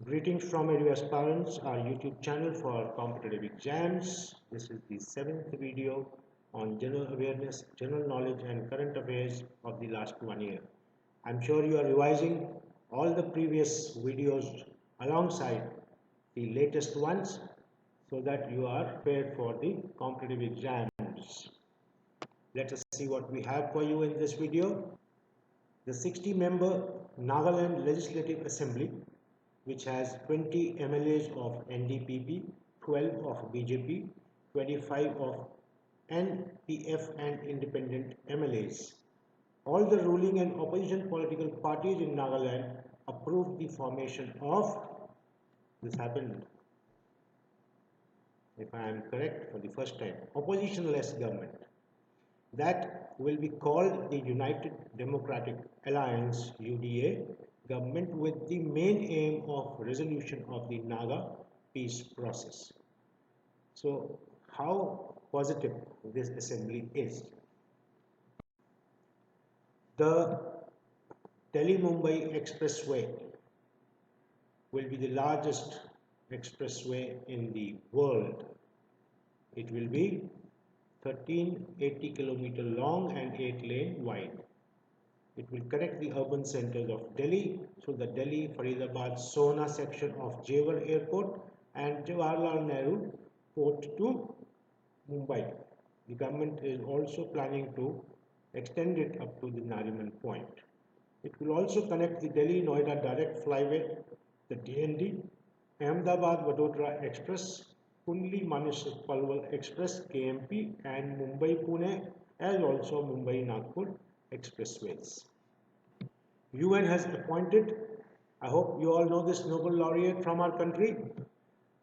Greetings from Edu Aspirants, our YouTube channel for competitive exams. This is the 7th video on general awareness, general knowledge and current affairs of the last 1 year. I'm sure you are revising all the previous videos alongside the latest ones so that you are prepared for the competitive exams. Let us see what we have for you in this video. The 60-member Nagaland Legislative Assembly, which has 20 MLAs of NDPP, 12 of BJP, 25 of NPF and independent MLAs. All the ruling and opposition political parties in Nagaland approved the formation of, this happened, if I am correct, for the first time, opposition-less government. That will be called the United Democratic Alliance UDA government with the main aim of resolution of the Naga peace process. So how positive this assembly is. The Delhi-Mumbai Expressway will be the largest expressway in the world. It will be 1380 km long and 8 lane wide. It will connect the urban centers of Delhi through the Delhi, Faridabad, Sohna section of Jewar Airport and Jawaharlal Nehru Port to Mumbai. The government is also planning to extend it up to the Nariman Point. It will also connect the Delhi-Noida direct flyway, the DND, Ahmedabad-Vadodara Express, Kundli-Manesar Palwal Express, KMP and Mumbai-Pune as also Mumbai-Nagpur expressways. UN has appointed, I hope you all know this Nobel laureate from our country,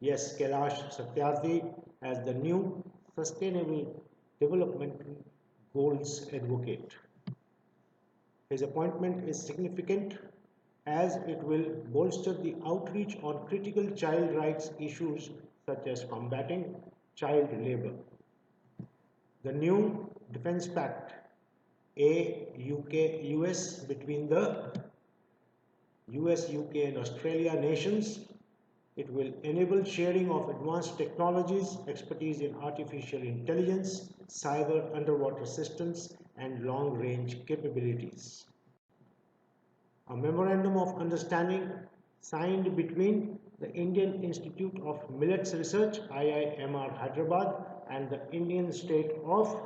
yes, Kailash Satyarthi, as the new Sustainable Development Goals Advocate. His appointment is significant as it will bolster the outreach on critical child rights issues such as combating child labor. The new Defence Pact UK-US between the US, UK and Australia nations. It will enable sharing of advanced technologies, expertise in artificial intelligence, cyber underwater systems and long-range capabilities. A memorandum of understanding signed between the Indian Institute of Millets Research, IIMR Hyderabad, and the Indian state of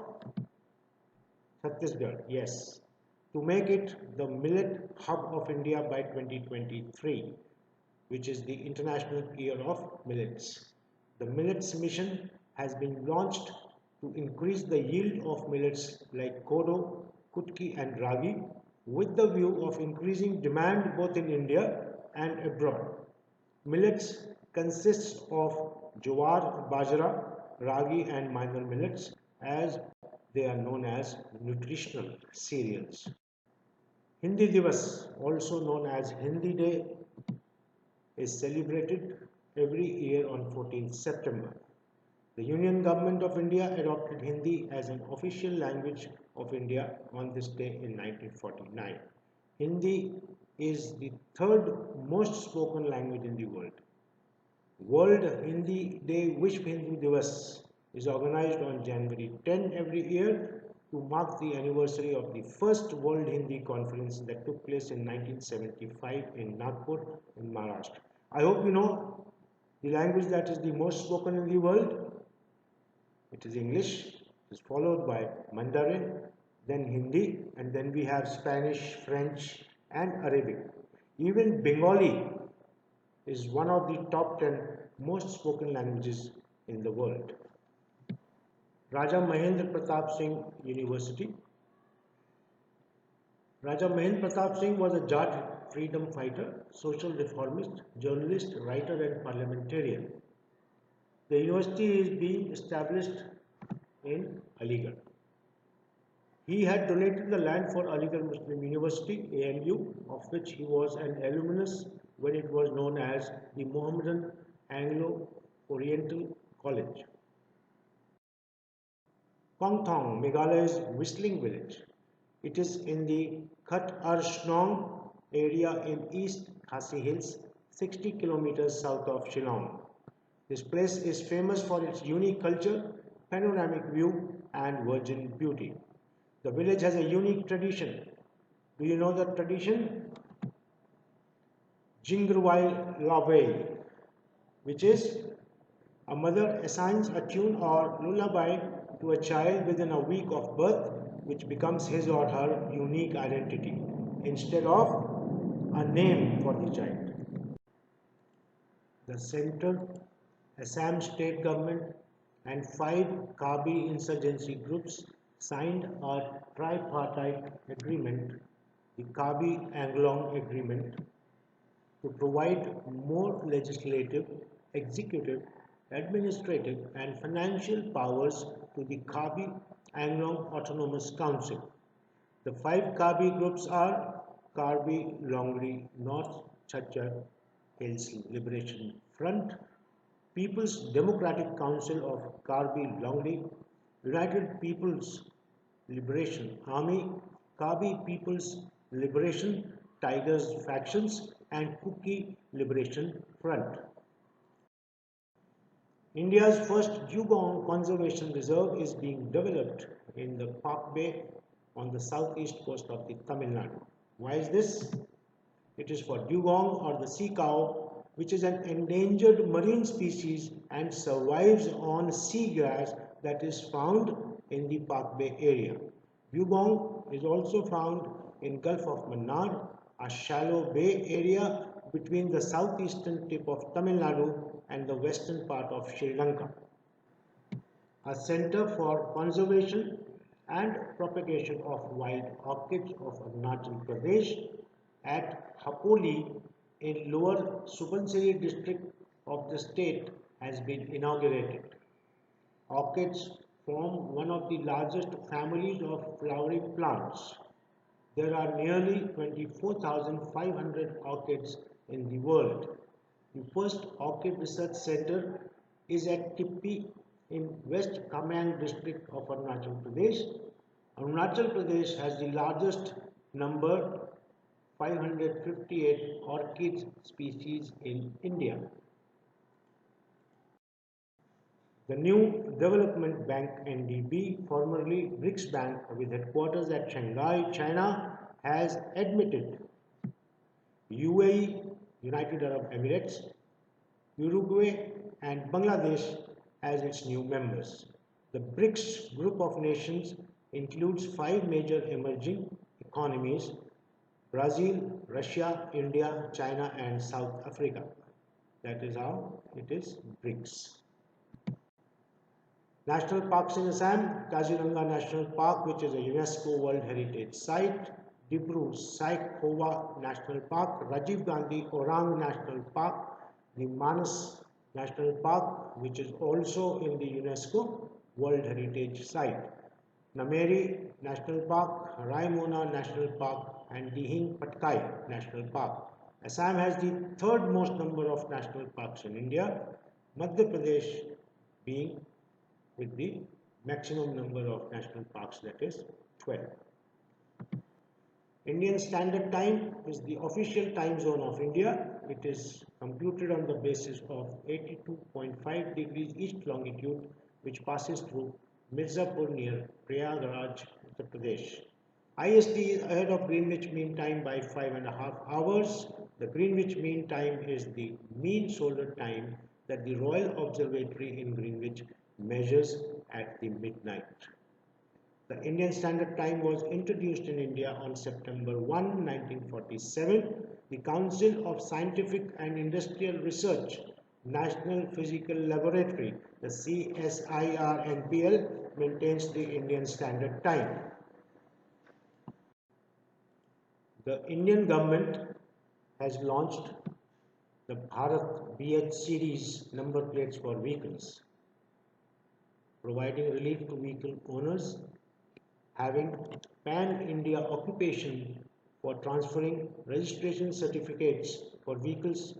Chhattisgarh, yes, to make it the millet hub of India by 2023, which is the International Year of Millets. The Millets Mission has been launched to increase the yield of millets like kodo, kutki and ragi with the view of increasing demand both in India and abroad. Millets consists of jowar, bajra, ragi and minor millets as they are known as nutritional cereals. Hindi Divas, also known as Hindi Day, is celebrated every year on 14th September. The Union Government of India adopted Hindi as an official language of India on this day in 1949. Hindi is the third most spoken language in the world. World Hindi Day Vishwa Hindu Divas is organized on January 10 every year to mark the anniversary of the first World Hindi Conference that took place in 1975 in Nagpur in Maharashtra. I hope you know the language that is the most spoken in the world. It is English. It is followed by Mandarin, then Hindi, and then we have Spanish, French, and Arabic. Even Bengali is one of the top 10 most spoken languages in the world. Raja Mahendra Pratap Singh University. Raja Mahendra Pratap Singh was a Jat freedom fighter, social reformist, journalist, writer and parliamentarian. The university is being established in Aligarh. He had donated the land for Aligarh Muslim University, AMU, of which he was an alumnus when it was known as the Mohammedan Anglo-Oriental College. Kongthong-Meghalaya's whistling village. It is in the Khat Arshnong area in East Khasi Hills, 60 kilometers south of Shillong. This place is famous for its unique culture, panoramic view, and virgin beauty. The village has a unique tradition. Do you know the tradition? Jingrwai Lawei, which is a mother assigns a tune or lullaby to a child within a week of birth, which becomes his or her unique identity instead of a name for the child. The central Assam State government and 5 Karbi insurgency groups signed a tripartite agreement, the Karbi-Anglong Agreement, to provide more legislative, executive, administrative and financial powers to the Karbi-Anglong Autonomous Council. The 5 Karbi groups are Karbi Longri North Chachar Hills Liberation Front, People's Democratic Council of Karbi Longri, United People's Liberation Army, Karbi People's Liberation Tigers Factions, and Kuki Liberation Front. India's first dugong conservation reserve is being developed in the Park Bay on the southeast coast of the Tamil Nadu. Why is this? It is for dugong or the sea cow, which is an endangered marine species and survives on seagrass that is found in the Park Bay area. Dugong is also found in Gulf of Mannar, a shallow bay area between the southeastern tip of Tamil Nadu and the western part of Sri Lanka. A Center for Conservation and Propagation of Wild Orchids of Arunachal Pradesh at Hapoli in Lower Subansiri district of the state has been inaugurated. Orchids form one of the largest families of flowering plants. There are nearly 24,500 orchids in the world. The first orchid research center is at Tippi in West Kamang district of Arunachal Pradesh. Arunachal Pradesh has the largest number 558 orchid species in India. The new development bank NDB, formerly BRICS Bank with headquarters at Shanghai, China, has admitted UAE, United Arab Emirates, Uruguay and Bangladesh as its new members. The BRICS group of nations includes 5 major emerging economies: Brazil, Russia, India, China and South Africa. That is how it is BRICS. National parks in Assam: Kaziranga National Park, which is a UNESCO World Heritage Site; Dibru-Saikhowa National Park; Rajiv Gandhi Orang National Park; the Manas National Park, which is also in the UNESCO World Heritage Site; Nameri National Park, Raimona National Park, and Dihing Patkai National Park. Assam has the 3rd most number of national parks in India, Madhya Pradesh being with the maximum number of national parks, that is 12. Indian Standard Time is the official time zone of India. It is computed on the basis of 82.5 degrees east longitude, which passes through Mirzapur near Prayagraj, Uttar Pradesh. IST is ahead of Greenwich Mean Time by 5.5 hours. The Greenwich Mean Time is the mean solar time that the Royal Observatory in Greenwich measures at the midnight. The Indian Standard Time was introduced in India on September 1, 1947. The Council of Scientific and Industrial Research, National Physical Laboratory, the CSIR-NPL, maintains the Indian Standard Time. The Indian government has launched the Bharat BH series number plates for vehicles, providing relief to vehicle owners having pan-India occupation for transferring registration certificates for vehicles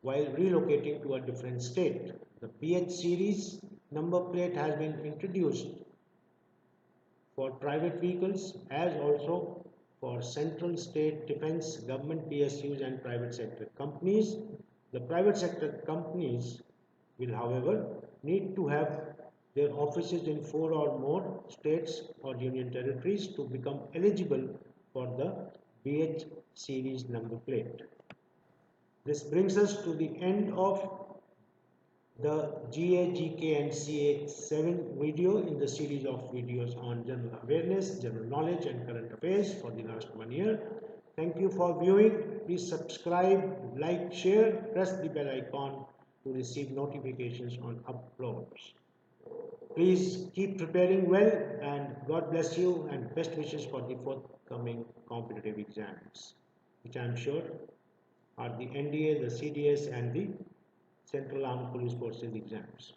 while relocating to a different state. The BH series number plate has been introduced for private vehicles as also for central, state, defense, government PSUs and private sector companies. The private sector companies will, however, need to have their offices in 4 or more states or union territories to become eligible for the BH series number plate. This brings us to the end of the GA, GK and CA-7 video in the series of videos on general awareness, general knowledge and current affairs for the last 1 year. Thank you for viewing. Please subscribe, like, share, press the bell icon to receive notifications on uploads. Please keep preparing well, and God bless you, and best wishes for the forthcoming competitive exams, which I am sure are the NDA, the CDS and the Central Armed Police Forces exams.